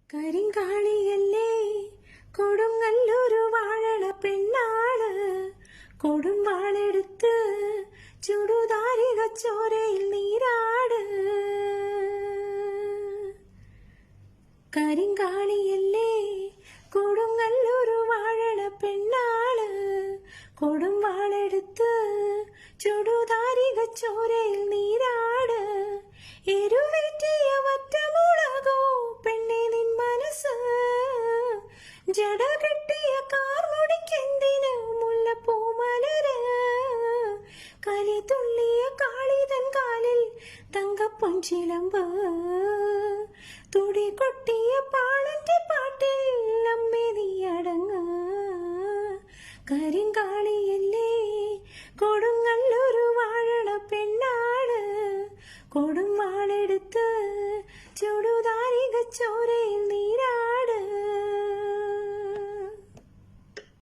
കരിങ്കാളിയല്ലേ കൊടുങ്ങല്ലൊരു വാഴണ പെണ്ണാള് കൊടും വാളെടുത്ത് ചുടുതാരിക ചോരയിൽ നീരാട്. കരിങ്കാളിയല്ലേ കൊടുങ്ങല്ലൊരു വാഴണ പെണ്ണാള് കൊടും വാളെടുത്ത് ചുടുതാരിക ചോരയിൽ നീരാട്. എരുവേറ്റിയ വറ്റമുളകോ പെണ്ണെ നിൻ മനസ്സ് ജട കെട്ടിയ കാർമുടിക്കെന്തിന് മുല്ലപ്പൂമലര്. കലി തുള്ളിയ കാളിതൻ കാലിൽ തങ്കപ്പൊൻചിലമ്പ് തുടി കൊട്ടിയ പാളന്റെ പാട്ടിൽ അമ്മേ നീ അടങ്ങ്. കരിങ്കാളിയല്ലേ കൊടുങ്ങല്ലൊരു വാഴണ പെണ്ണാള് കൊടും വാളെടുത്ത് ചുടുതാരിക